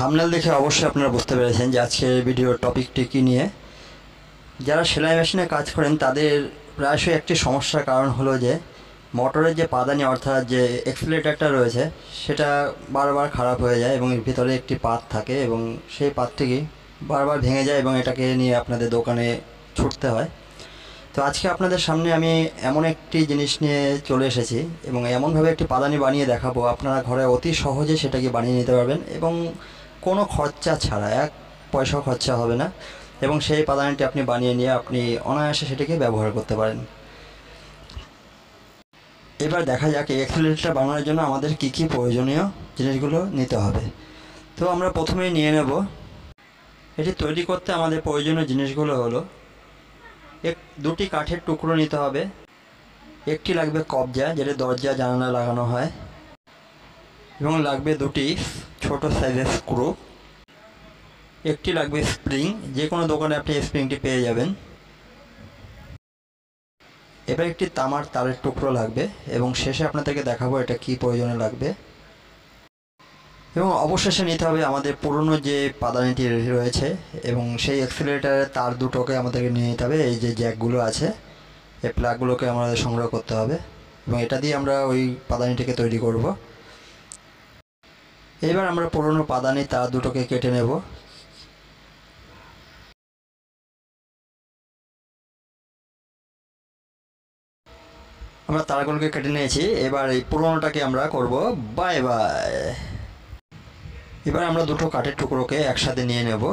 Thumbnail দেখে অবশ্যই আপনারা বুঝতে পেরেছেন যে আজকের ভিডিওর টপিকটি কী নিয়ে। যারা সেলাই মেশিনে কাজ করেন তাদের প্রায়শই একটি সমস্যার কারণ হলো যে মোটরের যে পাদানি অর্থাৎ যে এক্সিলারেটরটা রয়েছে সেটা বারবার খারাপ হয়ে যায় এবং এর ভিতরে একটি পাত থাকে এবং সেই পাতটি বারবার ভেঙে যায় এবং এটাকে নিয়ে আপনাদের দোকানে ছুটতে হয়। তো আজকে আপনাদের সামনে আমি এমন একটি জিনিস নিয়ে চলে এসেছি এবং এমনভাবে একটি পাদানি বানিয়ে দেখাবো আপনারা ঘরে অতি সহজে সেটাকে বানিয়ে নিতে পারবেন এবং কোনো খরচা ছাড়া, এক পয়সাও খরচা হবে না এবং সেই পাদানিটি আপনি বানিয়ে নিয়ে আপনি অনায়াসে সেটাকে ব্যবহার করতে পারেন। এবার দেখা যাক এই এক্সিলারেটরটা বানানোর জন্য আমাদের কী কী প্রয়োজনীয় জিনিসগুলো নিতে হবে। তো আমরা প্রথমেই নিয়ে নেব, এটি তৈরি করতে আমাদের প্রয়োজনীয় জিনিসগুলো হলো দুটি কাঠের টুকরো নিতে হবে, একটি লাগবে কবজা যেটা দরজা জানালা লাগানো হয়, এবং লাগবে দুটি ছোট সাইজের স্ক্রু, একটি লাগবে স্প্রিং, যে কোনো দোকানে আপনি স্প্রিংটি পেয়ে যাবেন। এবার একটি তামার তারের টুকরো লাগবে এবং শেষে আপনাদেরকে দেখাবো এটা কি প্রয়োজনে লাগবে। এবং অবশেষে নিতে হবে আমাদের পুরনো যে পাদানিটি রয়েছে এবং সেই অ্যাক্সিলারেটরের তার দুটোকে আমাদেরকে নিয়ে নিতে হবে। এই যে জ্যাকগুলো আছে এই প্লাগগুলোকে আমাদের সংগ্রহ করতে হবে এবং এটা দিয়ে আমরা ওই পাদানিটিকে তৈরি করব। এবার আমরা পুরনো পাদানি তার দুটোকে কেটে নেব। আমরা তারগুলোকে কেটে নিয়েছি, এবার এই পুরনোটাকে আমরা করব বাই বাই। এবার আমরা দুটো কাঠের টুকরোকে একসাথে নিয়ে নেব।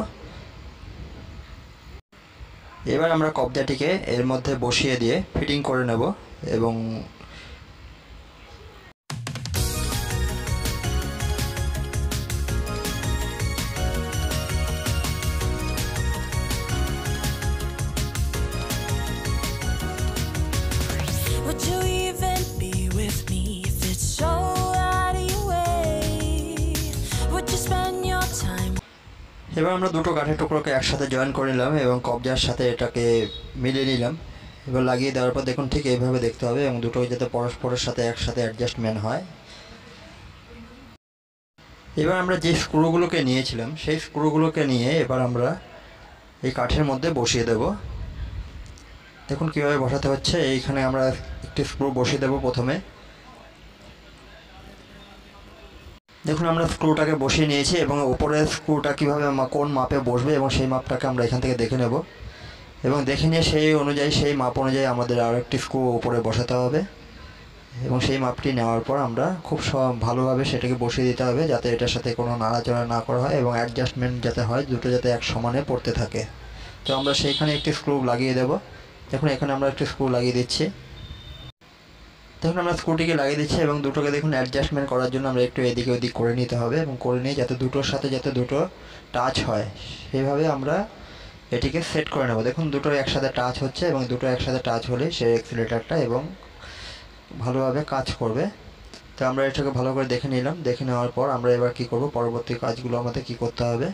এবার আমরা কবজাটিকে এর মধ্যে বসিয়ে দিয়ে ফিটিং করে নেব এবং এবার আমরা দুটো কাঠের টুকরোকে একসাথে জয়েন করে নিলাম এবং কবজার সাথে এটাকে মিলিয়ে নিলাম। এবার লাগিয়ে দেওয়ার পর দেখুন ঠিক এইভাবে দেখতে হবে এবং দুটো যাতে পরস্পরের সাথে একসাথে অ্যাডজাস্টমেন্ট হয়। এবার আমরা যে স্ক্রুগুলোকে নিয়েছিলাম সেই স্ক্রুগুলোকে নিয়ে এবার আমরা এই কাঠের মধ্যে বসিয়ে দেব। দেখুন কীভাবে বসাতে হচ্ছে। এইখানে আমরা একটি স্ক্রু বসিয়ে দেব প্রথমে। দেখুন আমরা স্ক্রুটাকে বসিয়ে নিয়েছি এবং উপরের স্ক্রুটা কীভাবে কোন মাপে বসবে এবং সেই মাপটাকে আমরা এখান থেকে দেখে নেব এবং দেখে নিয়ে সেই অনুযায়ী সেই মাপ অনুযায়ী আমাদের আরও একটি স্ক্রু উপরে বসাতে হবে এবং সেই মাপটি নেওয়ার পর আমরা খুব ভালোভাবে সেটাকে বসিয়ে দিতে হবে যাতে এটার সাথে কোনো নাড়াচাড়া না করা হয় এবং অ্যাডজাস্টমেন্ট যাতে হয়, দুটো যাতে এক সমানে পড়তে থাকে। তো আমরা সেইখানে একটি স্ক্রু লাগিয়ে দেব। দেখুন এখানে আমরা একটি স্ক্রু লাগিয়ে দিচ্ছি। দেখুন আমরা স্ক্রুটিকে লাগিয়ে দিচ্ছি এবং দুটোকে দেখুন অ্যাডজাস্টমেন্ট করার জন্য আমরা একটু এদিকে ওদিক করে নিতে হবে এবং করে নিয়ে যাতে দুটোর সাথে যাতে দুটো টাচ হয় সেইভাবে আমরা এটিকে সেট করে নেব। দেখুন দুটো একসাথে টাচ হচ্ছে এবং দুটো একসাথে টাচ হলে সেই অ্যাক্সিলারেটরটা এবং ভালোভাবে কাজ করবে। তো আমরা এটাকে ভালো করে দেখে নিলাম। দেখে নেওয়ার পর আমরা এবার কি করব, পরবর্তী কাজগুলো আমাদের কি করতে হবে।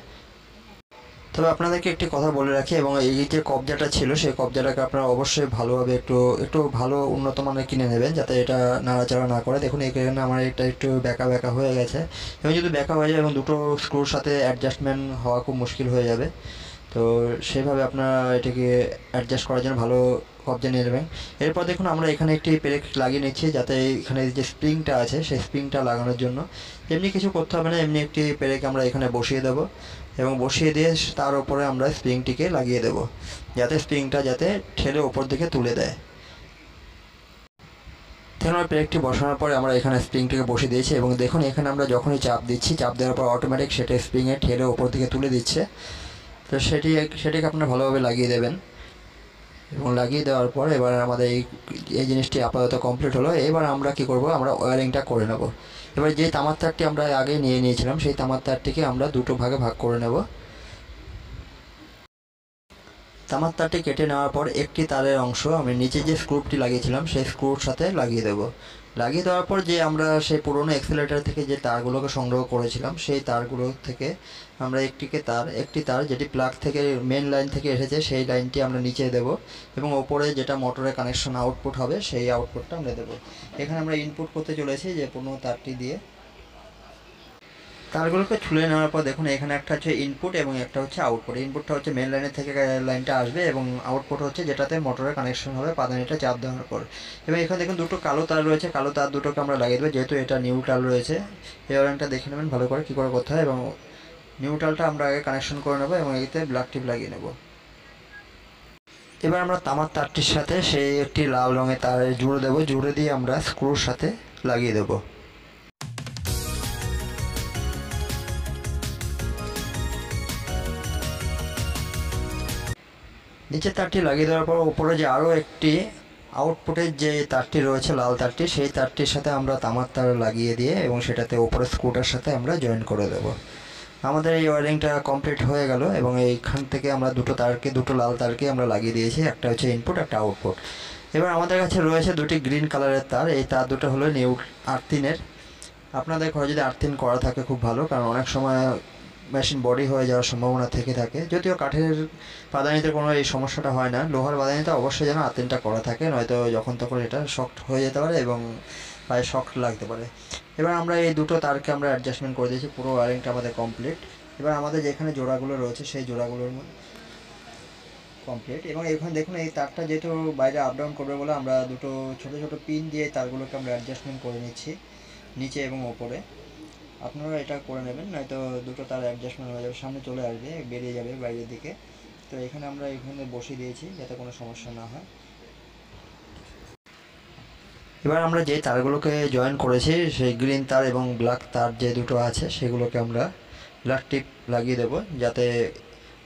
তবে আপনাদেরকে একটি কথা বলে রাখি এবং এই যে কবজাটা ছিল সেই কবজাটাকে আপনারা অবশ্যই ভালোভাবে একটু ভালো উন্নত মানের কিনে নেবেন যাতে এটা নাড়াচাড়া না করে। দেখুন এখানে আমার এটা একটু ব্যাকা ব্যাকা হয়ে গেছে এবং যদি ব্যাকা হয়ে যায় এবং দুটো স্ক্রুর সাথে অ্যাডজাস্টমেন্ট হওয়া খুব মুশকিল হয়ে যাবে। তো সেইভাবে আপনারা এটাকে অ্যাডজাস্ট করার জন্য ভালো কবজা নিয়ে নেবেন। এরপর দেখুন আমরা এখানে একটি পেরেক লাগিয়ে নিচ্ছি যাতে এখানে যে স্প্রিংটা আছে সেই স্প্রিংটা লাগানোর জন্য এমনি কিছু করতে হবে না, এমনি একটি পেরেক আমরা এখানে বসিয়ে দেব এবং বসিয়ে দিয়ে তার উপরে আমরা স্প্রিংটিকে লাগিয়ে দেব যাতে স্প্রিংটা যাতে ঠেলে ওপর দিকে তুলে দেয়। দেখুন আমরা পেরেকটি বসানোর পরে আমরা এখানে স্প্রিংটিকে বসিয়ে দিয়েছি এবং দেখুন এখানে আমরা যখনই চাপ দিচ্ছি, চাপ দেওয়ার পর অটোমেটিক সেটা স্প্রিংয়ে ঠেলে ওপর দিকে তুলে দিচ্ছে। তো সেটিকে আপনারা ভালোভাবে লাগিয়ে দেবেন এবং লাগিয়ে দেওয়ার পর এবার আমাদের এই জিনিসটি আপাতত কমপ্লিট হলো। এবার আমরা কি করব, আমরা ওয়্যারিংটা করে নেব। এবার যে তামার তারটি আমরা আগে নিয়েছিলাম সেই তামার তারটিকে আমরা দুটো ভাগে ভাগ করে নেব। তামার তারটি কেটে নেওয়ার পর একটি তারের অংশ আমি নিচে যে স্ক্রুটি লাগিয়েছিলাম সেই স্ক্রুর সাথে লাগিয়ে দেব। লাগিয়ে দেওয়ার পর যে আমরা সেই পুরনো অ্যাক্সিলারেটর থেকে যে তারগুলোকে সংগ্রহ করেছিলাম সেই তারগুলো থেকে আমরা একটি তার যেটি প্লাগ থেকে মেন লাইন থেকে এসেছে সেই লাইনটি আমরা নিচে দেব এবং ওপরে যেটা মোটরের কানেকশন আউটপুট হবে সেই আউটপুটটা আমরা দেব। এখানে আমরা ইনপুট করতে চলেছি যে পুরনো তারটি দিয়ে। তারগুলোকে ছুলে নেওয়ার পর দেখুন এখানে একটা হচ্ছে ইনপুট এবং একটা হচ্ছে আউটপুট। ইনপুটটা হচ্ছে মেন লাইনের থেকে লাইনটা আসবে এবং আউটপুট হচ্ছে যেটাতে মোটরের কানেকশন হবে পাদানিটা চাপ দেওয়ার পর। এবং এখানে দেখুন দুটো কালো তার রয়েছে, কালো তার দুটোকে আমরা লাগিয়ে দেবো, যেহেতু এটা নিউট্রাল রয়েছে। এই ওয়ারিংটা দেখে নেবেন ভালো করে কী করে করতে হয়। এবং নিউট্রালটা আমরা আগে কানেকশন করে নেবো এবং এতে ব্ল্যাক টিপ লাগিয়ে নেব। এবার আমরা তামার তারটির সাথে সেই একটি লাল রঙের তার জুড়ে দেবো, জুড়ে দিয়ে আমরা স্ক্রুর সাথে লাগিয়ে দেবো। নিচের তারটি লাগিয়ে দেওয়ার পর উপরে যে আরও একটি আউটপুটের যে তারটি রয়েছে লাল তারটি, সেই তারটির সাথে আমরা তামার তার লাগিয়ে দিয়ে এবং সেটাতে উপরে স্ক্রুটার সাথে আমরা জয়েন করে দেবো। আমাদের এই ওয়ারিংটা কমপ্লিট হয়ে গেল এবং এইখান থেকে আমরা দুটো লাল তারকে আমরা লাগিয়ে দিয়েছি, একটা হচ্ছে ইনপুট একটা আউটপুট। এবার আমাদের কাছে রয়েছে দুটি গ্রিন কালারের তার। এই তার দুটো হলো আর্থিনের। আপনাদের ঘরে যদি আর্থিন করা থাকে খুব ভালো, কারণ অনেক সময় মেশিন বডি হয়ে যাওয়ার সম্ভাবনা থেকে থাকে। যদিও কাঠের পাদানিতে কোনো এই সমস্যাটা হয় না, লোহার পাদানিতে অবশ্যই যেন আর্থিনটা করা থাকে, নয়তো যখন তখন এটা শক্ট হয়ে যেতে পারে এবং পায়ে শক্ট লাগতে পারে। এবার আমরা এই দুটো তারকে আমরা অ্যাডজাস্টমেন্ট করে দিয়েছি, পুরো ওয়ারিংটা আমাদের কমপ্লিট। এবার আমাদের যেখানে জোড়াগুলো রয়েছে সেই জোড়াগুলোর কমপ্লিট। এবং এখানে দেখুন এই তারটা যেহেতু বাইরে আপ ডাউন করবে বলে আমরা দুটো ছোটো ছোটো পিন দিয়ে তারগুলোকে আমরা অ্যাডজাস্টমেন্ট করে নিচ্ছি নিচে এবং ওপরে। আপনারা এটা করে নেবেন, নয়তো দুটো তার অ্যাডজাস্টমেন্ট হয়ে যাবে, সামনে চলে আসবে, বেরিয়ে যাবে বাইরের দিকে। তো এখানে আমরা এখানে বসিয়ে দিয়েছি যাতে কোনো সমস্যা না হয়। এবার আমরা যে তারগুলোকে জয়েন করেছি সেই গ্রিন তার এবং ব্ল্যাক তার যে দুটো আছে সেগুলোকে আমরা ব্ল্যাক টিপ লাগিয়ে দেবো, যাতে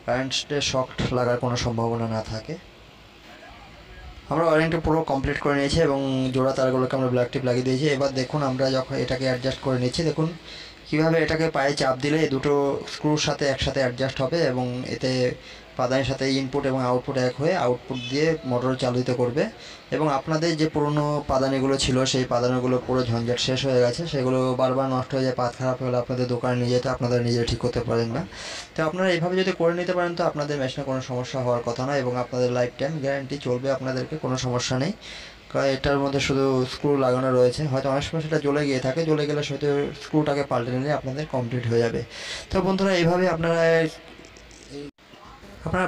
কারেন্টে শক লাগার কোনো সম্ভাবনা না থাকে। আমরা ওয়ারিংটা পুরো কমপ্লিট করে নিয়েছি এবং জোড়া তারগুলোকে আমরা ব্ল্যাক টিপ লাগিয়ে দিয়েছি। এবার দেখুন আমরা যখন এটাকে অ্যাডজাস্ট করে নিচ্ছি, দেখুন কীভাবে এটাকে পায়ে চাপ দিলে এই দুটো স্ক্রুর সাথে একসাথে অ্যাডজাস্ট হবে এবং এতে পাদানির সাথে ইনপুট এবং আউটপুট এক হয়ে আউটপুট দিয়ে মোটর চালিত করবে। এবং আপনাদের যে পুরনো পাদানিগুলো ছিল সেই পাদানিগুলো পুরো ঝঞ্ঝাট শেষ হয়ে গেছে, সেগুলো বারবার নষ্ট হয়ে যায়, পাত খারাপ হলে আপনাদের দোকানে নিয়ে যেতে আপনারা নিজে ঠিক করতে পারেন না। তো আপনারা এইভাবে যদি করে নিতে পারেন তো আপনাদের মেশিনে কোনো সমস্যা হওয়ার কথা নয় এবং আপনাদের লাইফ টাইম গ্যারান্টি চলবে, আপনাদেরকে কোনো সমস্যা নেই। কারণ এটার মধ্যে শুধু স্ক্রু লাগানো রয়েছে, হয়তো অনেক সময় সেটা জ্বলে গিয়ে থাকে, জ্বলে গেলে হয়তো স্ক্রুটাকে পাল্টে নিলে আপনাদের কমপ্লিট হয়ে যাবে। তো বন্ধুরা এইভাবে আপনারা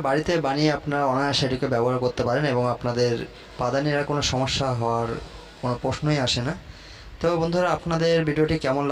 বাড়িতে বানিয়ে আপনারা অনায়াসে এটিকে ব্যবহার করতে পারেন এবং আপনাদের পাদানির আর কোনো সমস্যা হওয়ার কোনো প্রশ্নই আসে না। তো বন্ধুরা আপনাদের ভিডিওটি কেমন